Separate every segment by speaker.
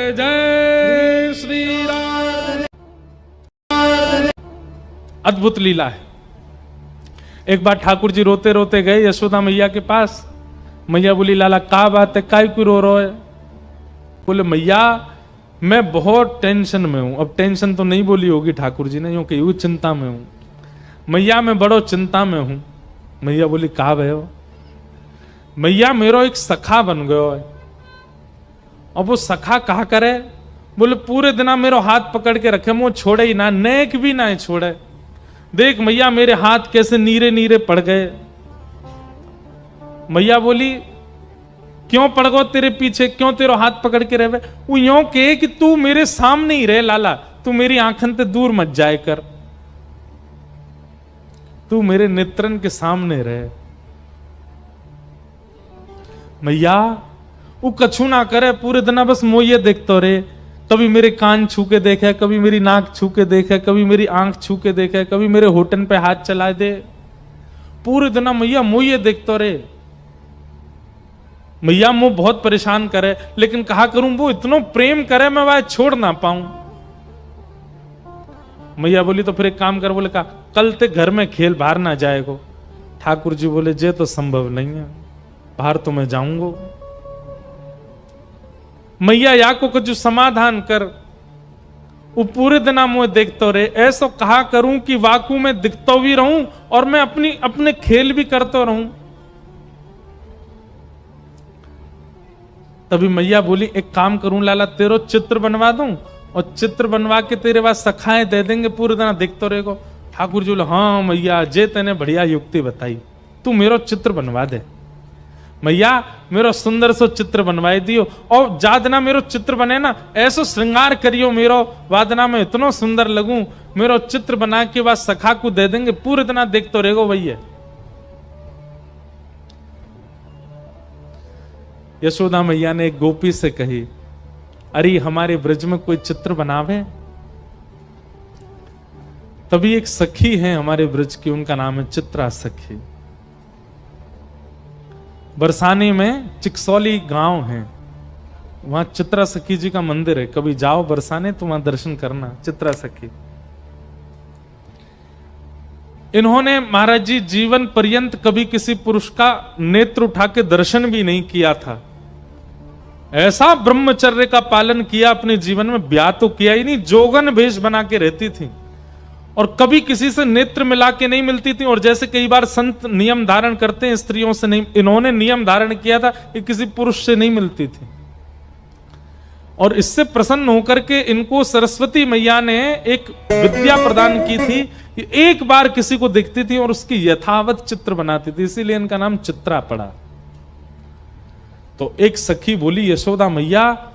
Speaker 1: जय श्री राम। अद्भुत लीला है। एक बार ठाकुर जी रोते रोते गए यशोदा मैया के पास। मैया बोली, लाला का बात है, काय क्यों रो रहे हो? बोले, मैया मैं बहुत टेंशन में हूं। अब टेंशन तो नहीं बोली होगी ठाकुर जी ने, यूं कही चिंता में हूं। मैया मैं बड़ो चिंता में हूं। मैया बोली, कहा भय हो? मैया मेरो एक सखा बन गयो है। अब वो सखा कहा करे? बोले, पूरे दिना मेरो हाथ पकड़ के रखे, मुंह छोड़े ही ना, नेक भी ना छोड़े। देख मैया मेरे हाथ कैसे नीरे नीरे पड़ गए। मैया बोली, क्यों पड़ गो तेरे पीछे, क्यों तेरा हाथ पकड़ के रहे? वो यूं कहे कि तू मेरे सामने ही रहे लाला, तू मेरी आंखन से दूर मत जाए कर, तू मेरे नेत्रन के सामने रहे। मैया वो कछु ना करे, पूरे दिन बस मोये देखते रहे। कभी मेरे कान छू के देखे, कभी मेरी नाक छू के देखे, कभी मेरी आंख छू के देखे, कभी मेरे होठन पे हाथ चला दे। पूरे दिन मैया मोये देखते रहे। मैया मुझे बहुत परेशान करे, लेकिन कहा करूं वो इतना प्रेम करे मैं वह छोड़ ना पाऊं। मैया बोली, तो फिर एक काम कर। बोले, कहा कल ते घर में खेल, बाहर ना जाएगो। ठाकुर जी बोले, जे तो संभव नहीं है, बाहर तो मैं जाऊंगा। मैया या को कुछ समाधान कर। वो पूरे दिन मुझे देखते रहे। ऐसा कहा करूं कि वाकू में दिखता भी रहूं और मैं अपने खेल भी करता रहूं। तभी मैया बोली, एक काम करूं लाला, तेरो चित्र बनवा दूं और चित्र बनवा के तेरे पास सखाएं दे देंगे, पूरे दिन देखते रहेगो। ठाकुर जी बोले, हाँ मैया जे तेने बढ़िया युक्ति बताई, तू मेरो चित्र बनवा दे। मैया मेरो सुंदर सो चित्र बनवाई दियो, और जादना मेरो चित्र बने ना, ऐसो श्रृंगार करियो मेरो, वादना में इतना सुंदर लगूं, मेरो चित्र बना के बाद सखा को दे देंगे, पूरे दिन देखते रहेगो भैया। यशोदा मैया ने एक गोपी से कही, अरे हमारे ब्रज में कोई चित्र बनावे। तभी एक सखी है हमारे ब्रज की, उनका नाम है चित्रा सखी। बरसाने में चिकसौली गांव है, वहां चित्रा सखी जी का मंदिर है। कभी जाओ बरसाने तो वहां दर्शन करना, चित्रा सखी। इन्होंने महाराज जी जीवन पर्यंत कभी किसी पुरुष का नेत्र उठा के दर्शन भी नहीं किया था। ऐसा ब्रह्मचर्य का पालन किया अपने जीवन में, ब्याह तो किया ही नहीं, जोगन भेष बना के रहती थी और कभी किसी से नेत्र मिला के नहीं मिलती थी। और जैसे कई बार संत नियम धारण करते हैं स्त्रियों से, नहीं, इन्होंने नियम धारण किया था कि किसी पुरुष से नहीं मिलती थी। और इससे प्रसन्न होकर के इनको सरस्वती मैया ने एक विद्या प्रदान की थी, एक बार किसी को दिखती थी और उसकी यथावत चित्र बनाती थी, इसीलिए इनका नाम चित्रा पड़ा। तो एक सखी बोली, यशोदा मैया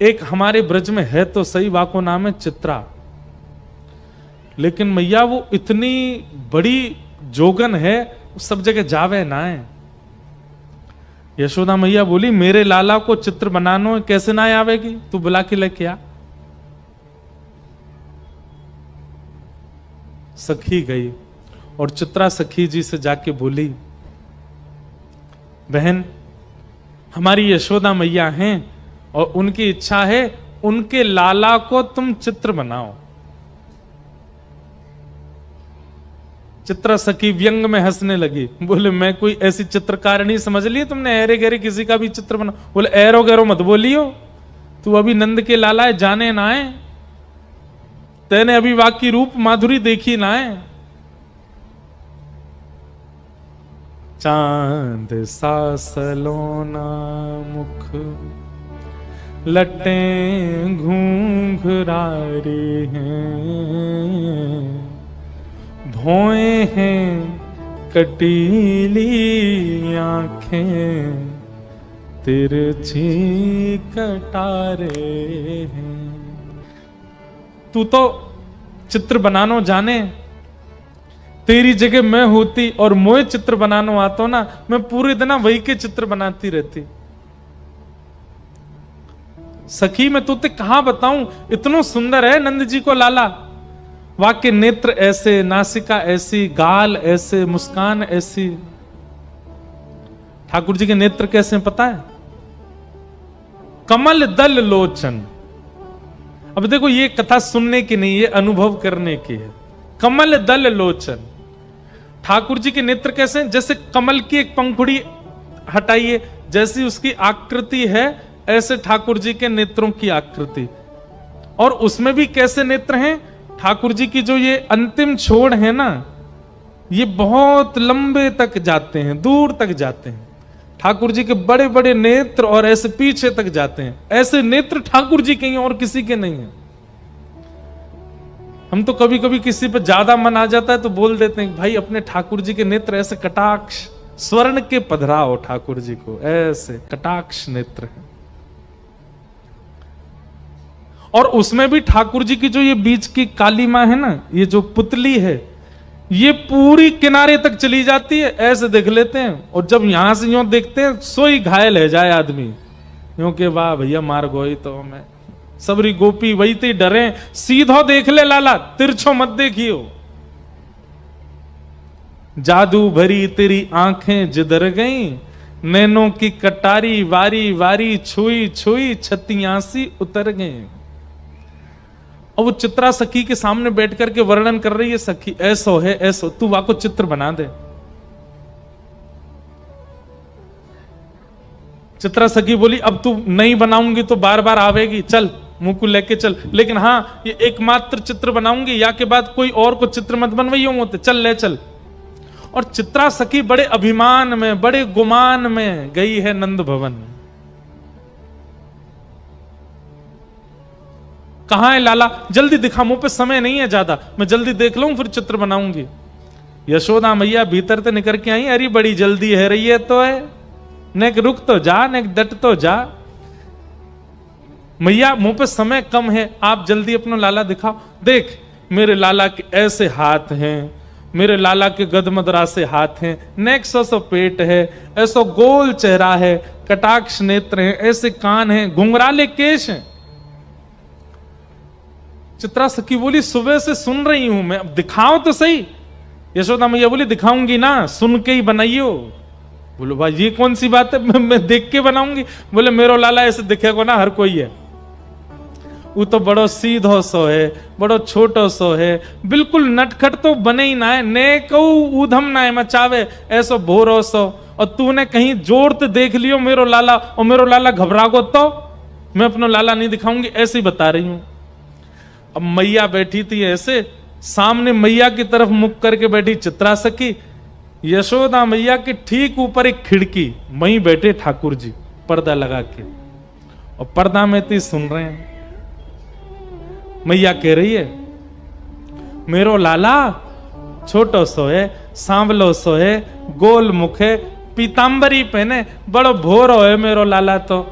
Speaker 1: एक हमारे ब्रज में है तो सही, वाको नाम है चित्रा, लेकिन मैया वो इतनी बड़ी जोगन है, सब जगह जावे ना है। यशोदा मैया बोली, मेरे लाला को चित्र बनानो कैसे ना आवेगी, तू बुला के लेके आ। सखी गई और चित्रा सखी जी से जाके बोली, बहन हमारी यशोदा मैया हैं और उनकी इच्छा है उनके लाला को तुम चित्र बनाओ। चित्रा सखी व्यंग में हंसने लगी, बोले, मैं कोई ऐसी चित्रकारिणी समझ ली तुमने, ऐरे गहरे किसी का भी चित्र बना? बोले, ऐरो गैरो मत बोलियो, तू अभी नंद के लाला है, जाने ना है, तेने अभी वाकी रूप माधुरी देखी ना है। चांद सा सलोना मुख, लटें घूंघरारी हैं, भौएं हैं कटीली आंखें, तिरछी कटारे हैं। तू तो चित्र बनानो जाने, तेरी जगह मैं होती और मोए चित्र बनानो आता ना, मैं पूरे दिन वही के चित्र बनाती रहती। सखी मैं तुझे कहां बताऊं, इतना सुंदर है नंद जी को लाला, वाक्य नेत्र ऐसे, नासिका ऐसी, गाल ऐसे, मुस्कान ऐसी। ठाकुर जी के नेत्र कैसे पता है? कमल दल लोचन, अब देखो ये कथा सुनने की नहीं, ये अनुभव करने की है। कमल दल लोचन, ठाकुर जी के नेत्र कैसे हैं? जैसे कमल की एक पंखुड़ी हटाइए, जैसी उसकी आकृति है ऐसे ठाकुर जी के नेत्रों की आकृति। और उसमें भी कैसे नेत्र हैं? ठाकुर जी की जो ये अंतिम छोड़ है ना, ये बहुत लंबे तक जाते हैं, दूर तक जाते हैं। ठाकुर जी के बड़े बड़े नेत्र और ऐसे पीछे तक जाते हैं। ऐसे नेत्र ठाकुर जी के हैं और किसी के नहीं है। हम तो कभी कभी किसी पे ज्यादा मन आ जाता है तो बोल देते हैं भाई अपने ठाकुर जी के नेत्र ऐसे कटाक्ष, स्वर्ण के पधराओ ठाकुर जी को, ऐसे कटाक्ष नेत्र है। और उसमें भी ठाकुर जी की जो ये बीच की काली मां है ना, ये जो पुतली है, ये पूरी किनारे तक चली जाती है, ऐसे देख लेते हैं। और जब यहां से यूं देखते हैं सोई घायल है जाए आदमी, यूं के वाह भैया मार गोई तो मैं सबरी गोपी वही ते डरे, सीधो देख ले लाला, तिरछो मत देखियो। जादू भरी तेरी आंखें जिधर गई, नैनों की कटारी वारी वारी छुई छुई छतियासी उतर गए। और वो चित्रा सखी के सामने बैठ करके वर्णन कर रही है, सखी ऐसो है ऐसो, तू वाको चित्र बना दे। चित्रा सखी बोली अब तू नहीं बनाऊंगी तो बार बार आवेगी, चल मुंह को लेके चल, लेकिन हाँ ये एकमात्र चित्र बनाऊंगी, या के बाद कोई और को चित्र मत बनवाइयो होते, चल ले चल। और चित्रा सखी बड़े अभिमान में, बड़े गुमान में गई है नंद भवन। कहां है लाला? जल्दी दिखा, मुंह पे समय नहीं है ज्यादा, मैं जल्दी देख लूं फिर चित्र बनाऊंगी। यशोदा मैया भीतर से निकल के आई, अरे बड़ी जल्दी है रही है तो है, नेक रुक तो जा, नेक डट तो जा। मैया मुंह पे समय कम है, आप जल्दी अपना लाला दिखाओ। देख मेरे लाला के ऐसे हाथ हैं, मेरे लाला के गदमदरा से हाथ हैं, नेक सो पेट है, ऐसो गोल चेहरा है, कटाक्ष नेत्र हैं, ऐसे कान हैं, घुंघराले केश हैं। चित्रा सखी बोली सुबह से सुन रही हूं मैं, अब दिखाओ तो सही। यशोदा मैया बोली दिखाऊंगी ना, सुन के ही बनाइयो। बोलो भाई ये कौन सी बात है, मैं देख के बनाऊंगी? बोले मेरो लाला ऐसे दिखेगा ना हर कोई है, वो तो बड़ो सीधो सो है, बड़ो छोटो सो है, बिल्कुल नटखट तो बने ही ना है, ने कहू ऊधम ना है मचावे, ऐसो भोरो सो। और तूने कहीं जोर तो देख लियो मेरो लाला, और मेरो लाला घबरागो तो मैं अपना लाला नहीं दिखाऊंगी, ऐसे ही बता रही हूं। अब मैया बैठी थी ऐसे, सामने मैया की तरफ मुख करके बैठी चित्रा सखी, यशोदा मैया के ठीक ऊपर एक खिड़की, वहीं बैठे ठाकुर जी पर्दा लगा के, और पर्दा में ती सुन रहे हैं। मैया कह रही है मेरो लाला छोटो सो है, सांवलो सो है, गोल मुख है, पीतांबरी पहने, बड़ो भोरो है मेरो लाला तो।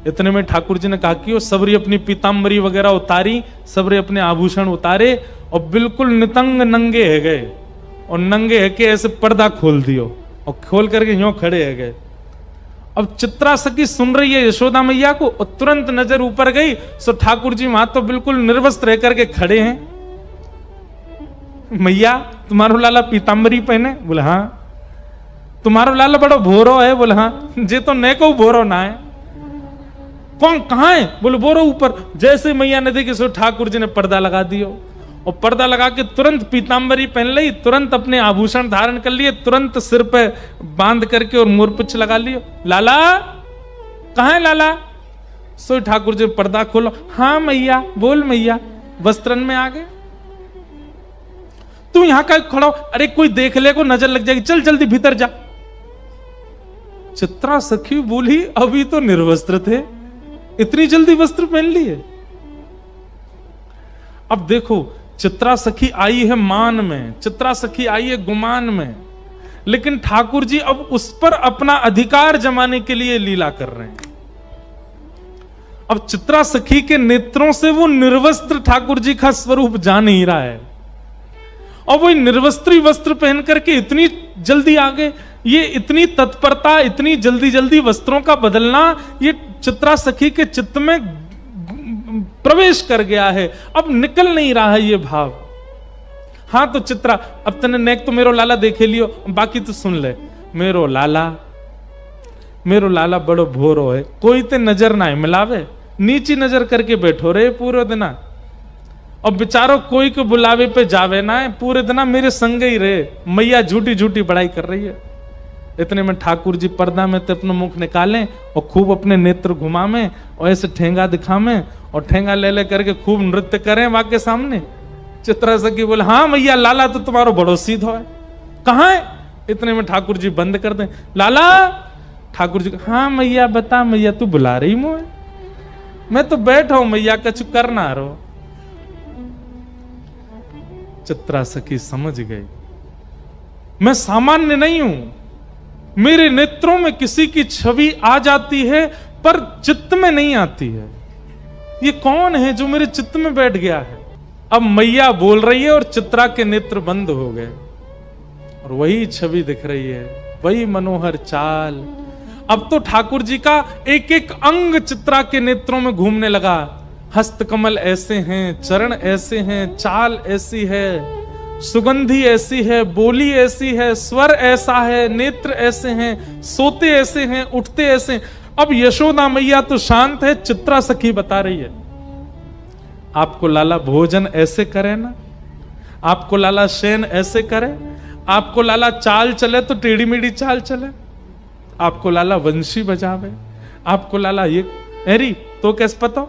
Speaker 1: इतने में ठाकुर जी ने कहा कि वो सबरी अपनी पीतांबरी वगैरह उतारी, सबरे अपने आभूषण उतारे, और बिल्कुल नितंग नंगे है गए, और नंगे है के ऐसे पर्दा खोल दियो, और खोल करके यूं खड़े है गए। अब चित्रा सखी सुन रही है यशोदा मैया को, और तुरंत नजर ऊपर गई, सो ठाकुर जी वहां तो बिल्कुल निर्वस्त्र रह करके खड़े हैं। मैया तुम्हारो लाला पीतांबरी पहने? बोले हाँ। तुम्हारो लाला बड़ो भोरो है? बोले हाँ। जे तो ने को भोरो ना है। कौन कहां है? बोले बोरो ऊपर। जैसे मैया ने देखी सो ठाकुर जी ने पर्दा लगा दियो, और पर्दा लगा के तुरंत पीतांबरी पहन ली, तुरंत अपने आभूषण धारण कर लिए, तुरंत सिर पे बांध करके और मोरपुच्छ लगा लियो। लाला कहां है लाला? सो ठाकुर जी पर्दा खोलो। हाँ मैया, बोल मैया। वस्त्रन में आ गए। तू यहां का खड़ा हो, अरे कोई देख ले को नजर लग जाएगी, चल जल्दी भीतर जा। चित्रा सखी बोली अभी तो निर्वस्त्र थे, इतनी जल्दी वस्त्र पहन लिए? अब देखो चित्रा सखी आई है मान में, चित्रा सखी आई है गुमान में, लेकिन ठाकुर जी अब उस पर अपना अधिकार जमाने के लिए लीला कर रहे हैं। अब चित्रा सखी के नेत्रों से वो निर्वस्त्र ठाकुर जी का स्वरूप जा नहीं रहा है, और वो निर्वस्त्री वस्त्र पहन करके इतनी जल्दी आ गए। ये इतनी तत्परता, इतनी जल्दी जल्दी वस्त्रों का बदलना, ये चित्रा सखी के चित्त में प्रवेश कर गया है, अब निकल नहीं रहा है ये भाव। हाँ तो चित्रा, अब तने नेक तो मेरो लाला देखे लियो, बाकी तो सुन ले। मेरो लाला बड़ो भोरो है, कोई ते नजर ना है मिलावे, नीची नजर करके बैठो रहे पूरे दिन, और बेचारो कोई को बुलावे पे जावे ना है, पूरे दिन मेरे संग ही रहे। मैया झूठी झूठी बड़ाई कर रही है। इतने में ठाकुर जी पर्दा में तो अपना मुख निकालें और खूब अपने नेत्र घुमावें और ऐसे ठेंगा दिखावें और ठेंगा ले ले करके खूब नृत्य करें वहां के सामने। चित्रा सखी बोले, हाँ मैया, लाला तो तुम्हारो बड़ो सीधो है, कहाँ है? इतने में ठाकुर जी बंद कर दें, लाला। ठाकुर जी, हाँ मैया बता मैया, तू बुला रही मुझे? मैं तो बैठा हूं मैया, कछु करना रहो। चित्रा सखी समझ गई, मैं सामान्य नहीं हूं, मेरे नेत्रों में किसी की छवि आ जाती है पर चित्त में नहीं आती है। ये कौन है जो मेरे चित्त में बैठ गया है? अब मैया बोल रही है और चित्रा के नेत्र बंद हो गए और वही छवि दिख रही है, वही मनोहर चाल। अब तो ठाकुर जी का एक एक अंग चित्रा के नेत्रों में घूमने लगा। हस्त कमल ऐसे हैं, चरण ऐसे हैं, चाल ऐसी है, सुगंधी ऐसी है, बोली ऐसी है, स्वर ऐसा है, नेत्र ऐसे हैं, सोते ऐसे हैं, उठते ऐसे हैं। अब यशोदा मैया तो शांत है, चित्रा सखी बता रही है, आपको लाला भोजन ऐसे करे ना, आपको लाला शयन ऐसे करे, आपको लाला चाल चले तो टेढ़ी मेढ़ी चाल चले, आपको लाला वंशी बजावे, आपको लाला ये अरे तो कैसे पता?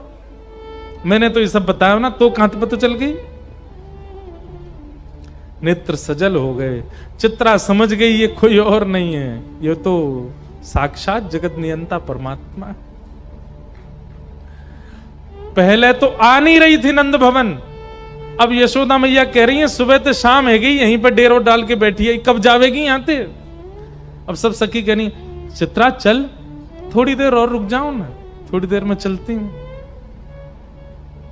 Speaker 1: मैंने तो ये सब बताया ना, तो कहां पता चल गई? नेत्र सजल हो गए। चित्रा समझ गई ये कोई और नहीं है, ये तो साक्षात जगत नियंता परमात्मा है। पहले तो आ नहीं रही थी नंद भवन, अब यशोदा मैया कह रही है सुबह से शाम है गई, यहीं पर डेरो डाल के बैठी है, कब जावेगी यहां से? अब सब सखी कहनी, चित्रा चल, थोड़ी देर और रुक जाओ ना, थोड़ी देर में चलती हूं।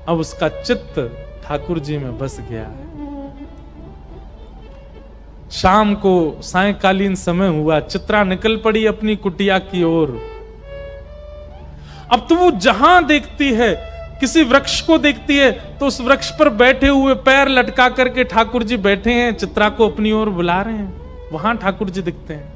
Speaker 1: अब उसका चित्त ठाकुर जी में बस गया है। शाम को सायंकालीन समय हुआ, चित्रा निकल पड़ी अपनी कुटिया की ओर। अब तो वो जहां देखती है, किसी वृक्ष को देखती है तो उस वृक्ष पर बैठे हुए पैर लटका करके ठाकुर जी बैठे हैं, चित्रा को अपनी ओर बुला रहे हैं, वहां ठाकुर जी दिखते हैं।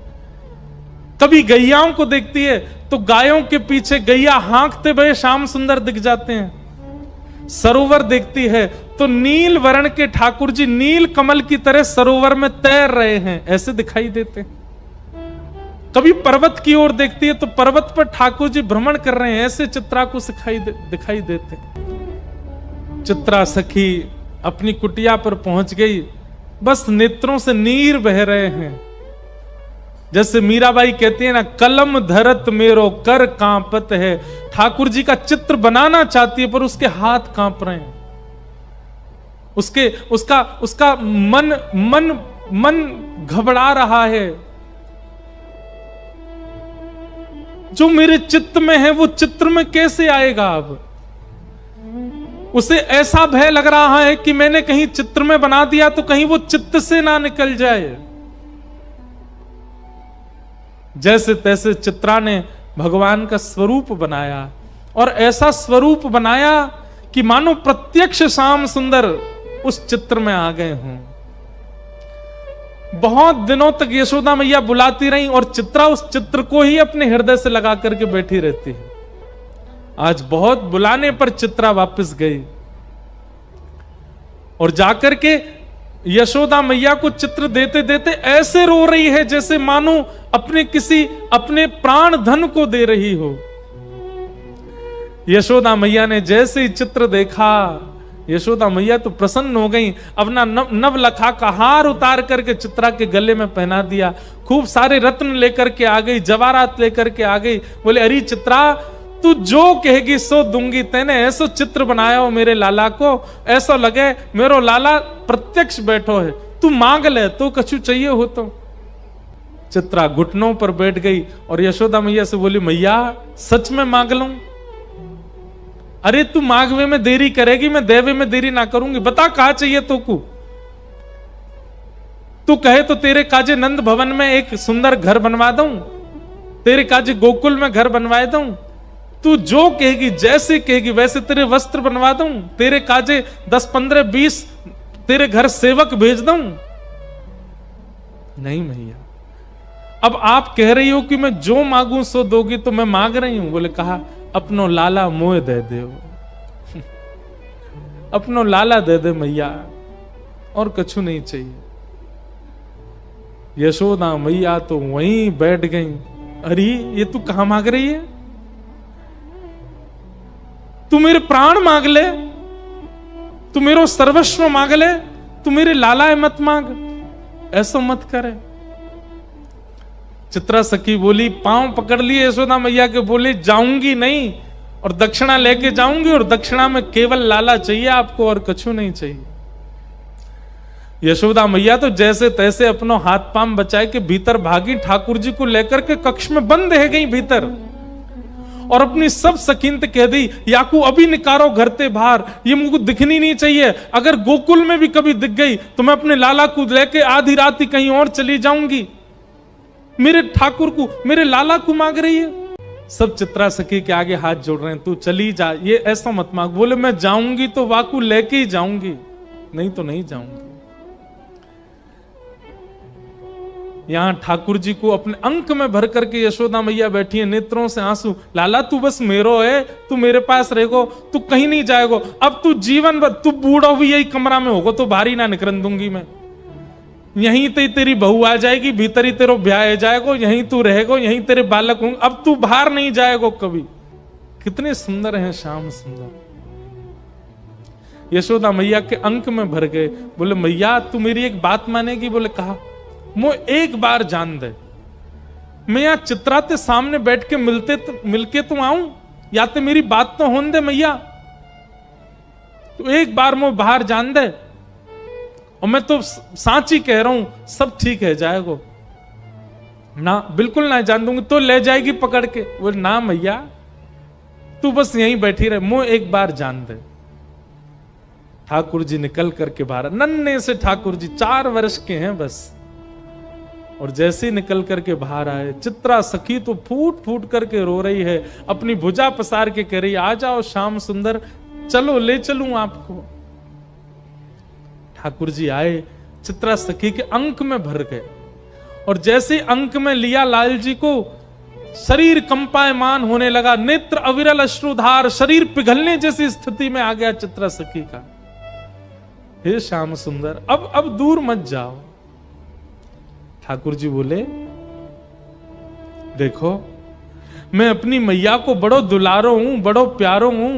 Speaker 1: कभी गैयाओं को देखती है तो गायों के पीछे गैया हाँकते हुए श्याम सुंदर दिख जाते हैं। सरोवर देखती है तो नील वर्ण के ठाकुर जी नील कमल की तरह सरोवर में तैर रहे हैं, ऐसे दिखाई देते हैं। कभी पर्वत की ओर देखती है तो पर्वत पर ठाकुर जी भ्रमण कर रहे हैं, ऐसे चित्रा को दिखाई देते। चित्रा सखी अपनी कुटिया पर पहुंच गई, बस नेत्रों से नीर बह रहे हैं। जैसे मीराबाई कहती है ना, कलम धरत मेरो कर कांपत है। ठाकुर जी का चित्र बनाना चाहती है पर उसके हाथ कांप रहे हैं, उसका मन घबरा रहा है। जो मेरे चित्त में है वो चित्र में कैसे आएगा? अब उसे ऐसा भय लग रहा है कि मैंने कहीं चित्र में बना दिया तो कहीं वो चित्त से ना निकल जाए। जैसे तैसे चित्रा ने भगवान का स्वरूप बनाया और ऐसा स्वरूप बनाया कि मानो प्रत्यक्ष श्याम सुंदर उस चित्र में आ गए हों। बहुत दिनों तक यशोदा मैया बुलाती रही और चित्रा उस चित्र को ही अपने हृदय से लगा करके बैठी रहती है। आज बहुत बुलाने पर चित्रा वापस गई और जाकर के यशोदा मैया को चित्र देते देते ऐसे रो रही है जैसे मानो अपने प्राण धन को दे रही हो। यशोदा मैया ने जैसे ही चित्र देखा, यशोदा मैया तो प्रसन्न हो गई। अपना नवलखा का हार उतार करके चित्रा के गले में पहना दिया, खूब सारे रत्न लेकर के आ गई, जवाहरात लेकर के आ गई। बोले, अरे चित्रा, तू जो कहेगी सो दूंगी। तेने ऐसो चित्र बनाया हो मेरे लाला को, ऐसा लगे मेरो लाला प्रत्यक्ष बैठो है। तू मांग ले, तो कछु चाहिए हो तो। चित्रा घुटनों पर बैठ गई और यशोदा मैया से बोली, मैया सच में मांग लूं? अरे तू मांगवे में देरी करेगी, मैं देवे में देरी ना करूंगी। बता कहा चाहिए तो को? तू कहे तो तेरे काजे नंद भवन में एक सुंदर घर बनवा दूं, तेरे काजे गोकुल में घर बनवा दूं। तू जो कहेगी, जैसे कहेगी वैसे तेरे वस्त्र बनवा दूं, तेरे काजे 10, 15, 20 तेरे घर सेवक भेज दूं। नहीं मैया, अब आप कह रही हो कि मैं जो मांगू सो दोगी, तो मैं मांग रही हूं। बोले, कहा अपनो लाला मोह दे दे, अपनो लाला दे दे मैया, और कछु नहीं चाहिए। यशोदा मैया तो वहीं बैठ गई। अरे ये तू कहां मांग रही है? तू मेरे प्राण मांग ले, तू मेरो सर्वस्व मांग ले, तू मेरे लाला मत मांग, ऐसा मत करे। चित्रा सखी बोली, पांव पकड़ लिए यशोदा मैया के, बोले जाऊंगी नहीं, और दक्षिणा लेके जाऊंगी, और दक्षिणा में केवल लाला चाहिए आपको, और कछु नहीं चाहिए। यशोदा मैया तो जैसे तैसे अपनो हाथ पांव बचाए के भीतर भागी, ठाकुर जी को लेकर के कक्ष में बंद रह गई भीतर, और अपनी सब सकीनत कह दी, याकू अभी निकारो घर ते बाहर, ये मुझको दिखनी नहीं चाहिए। अगर गोकुल में भी कभी दिख गई तो मैं अपने लाला को लेके आधी रात ही कहीं और चली जाऊंगी। मेरे ठाकुर को, मेरे लाला को मांग रही है। सब चित्रा सखी के आगे हाथ जोड़ रहे हैं, तू चली जा, ये ऐसा मत मांग। बोले मैं जाऊंगी तो वाकू लेके ही जाऊंगी, नहीं तो नहीं जाऊंगी। यहां ठाकुर जी को अपने अंक में भर करके यशोदा मैया बैठी है, नेत्रों से आंसू। लाला तू बस मेरो है, तू मेरे पास रहेगो, तू कहीं नहीं जाएगो। अब तू जीवन भर, तू बूढ़ा भी यही कमरा में होगो तो बाहर ही ना निकलन दूंगी मैं। यहीं ते तेरी बहू आ जाएगी, भीतर ही तेरो ब्याह जाएगो, यहीं तू रहेगो, यहीं तेरे बालक होंगे, अब तू बाहर नहीं जाएगो कभी। कितने सुंदर हैं श्याम सुंदर। यशोदा मैया के अंक में भर गए। बोले मैया तू मेरी एक बात मानेगी? बोले कहा, मो एक बार जान दे, मैं यहां चित्रा ते सामने बैठ के मिलके तो आऊं, या तो मेरी बात तो होने दे मैया, तो एक बार मो बाहर जान दे, और मैं तो सांची कह रहा हूं सब ठीक है जाएगो ना, बिल्कुल ना जान दूंगी। तो ले जाएगी पकड़ के। बोले ना मैया तू बस यहीं बैठी रहे, मो एक बार जान दे। ठाकुर जी निकल करके बाहर, नन्हे से ठाकुर जी 4 वर्ष के हैं बस, और जैसे ही निकल करके बाहर आए, चित्रा सखी तो फूट फूट करके रो रही है, अपनी भुजा पसार के कह रही, आ जाओ श्याम सुंदर, चलो ले चलूं आपको। ठाकुर जी आए, चित्रा सखी के अंक में भर गए, और जैसे अंक में लिया लाल जी को, शरीर कंपायमान होने लगा, नेत्र अविरल अश्रुधार, शरीर पिघलने जैसी स्थिति में आ गया चित्रा सखी का। हे श्याम सुंदर अब दूर मत जाओ। ठाकुर जी बोले, देखो मैं अपनी मैया को बड़ो दुलारो हूं, बड़ो प्यारो हूं,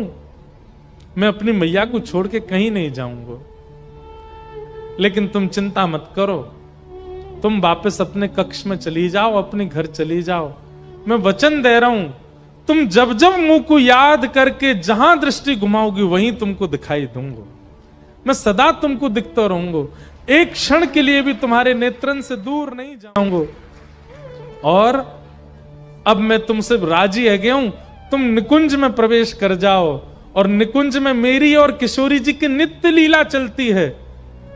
Speaker 1: मैं अपनी मैया को छोड़ के कहीं नहीं जाऊंगा। लेकिन तुम चिंता मत करो, तुम वापस अपने कक्ष में चली जाओ, अपने घर चली जाओ। मैं वचन दे रहा हूं, तुम जब जब मुंह को याद करके जहां दृष्टि घुमाओगी वहीं तुमको दिखाई दूंगा। मैं सदा तुमको दिखता रहूंगा, एक क्षण के लिए भी तुम्हारे नेत्रन से दूर नहीं जाऊंगा। और अब मैं तुमसे राजी है गया हूं, तुम निकुंज में प्रवेश कर जाओ, और निकुंज में मेरी और किशोरी जी की नित्य लीला चलती है।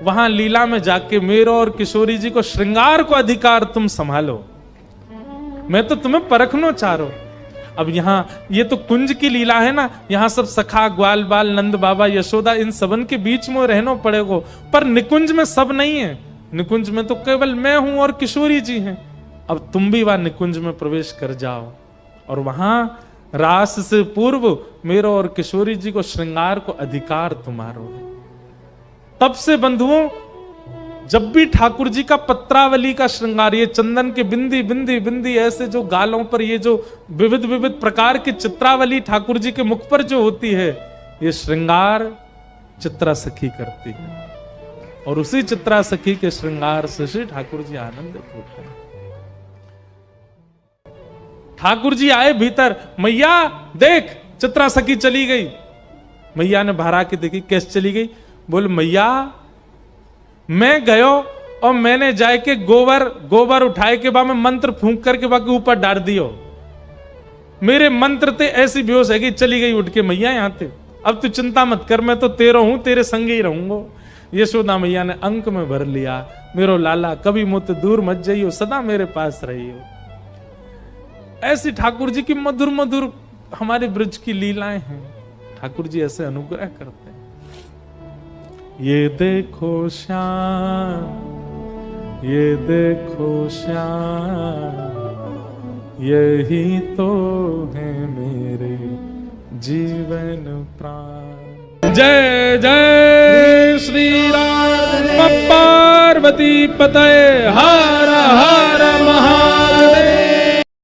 Speaker 1: वहां लीला में जाके मेरा और किशोरी जी को श्रृंगार को अधिकार तुम संभालो। मैं तो तुम्हें परखना चाह रहा हूं। अब यहां ये तो कुंज की लीला है ना, यहां सब सखा ग्वाल बाल नंद बाबा यशोदा इन सबन के बीच में रहना पड़ेगा। पर निकुंज में सब नहीं है, निकुंज में तो केवल मैं हूं और किशोरी जी हैं। अब तुम भी वहां निकुंज में प्रवेश कर जाओ, और वहां रास से पूर्व मेरा और किशोरी जी को श्रृंगार को अधिकार तुम्हारो है। तब से बंधुओं, जब भी ठाकुर जी का पत्रावली का श्रृंगार, ये चंदन के बिंदी बिंदी बिंदी ऐसे जो गालों पर ये जो विविध विविध प्रकार की चित्रावली ठाकुर जी के मुख पर जो होती है, ये श्रृंगार चित्रा सखी करती है, और उसी चित्रा सखी के श्रृंगार से श्री ठाकुर जी आनंदित होते हैं। ठाकुर जी आए भीतर, मैया देख चित्रा सखी चली गई। मैया ने बाहर आके देखी, कैसे चली गई? बोल मैया मैं गयो और मैंने जाके गोबर उठाए के बाद में मंत्र फूंक करके बाकी ऊपर डाल दियो, मेरे मंत्र ते ऐसी बेहोश है कि चली गई उठ के मैया यहां ते। अब तू चिंता मत कर, मैं तो तेरा हूं, तेरे संग ही रहूंगा। यशोदा मैया ने अंक में भर लिया, मेरो लाला कभी मुझसे दूर मत जाइयो, सदा मेरे पास रहियो। ऐसी ठाकुर जी की मधुर मधुर हमारे ब्रज की लीलाएं हैं। ठाकुर जी ऐसे अनुग्रह करते हैं। ये देखो श्याम, ये देखो श्याम, यही तो है मेरे जीवन प्राण। जय जय श्री राम। पार्वती पतये हर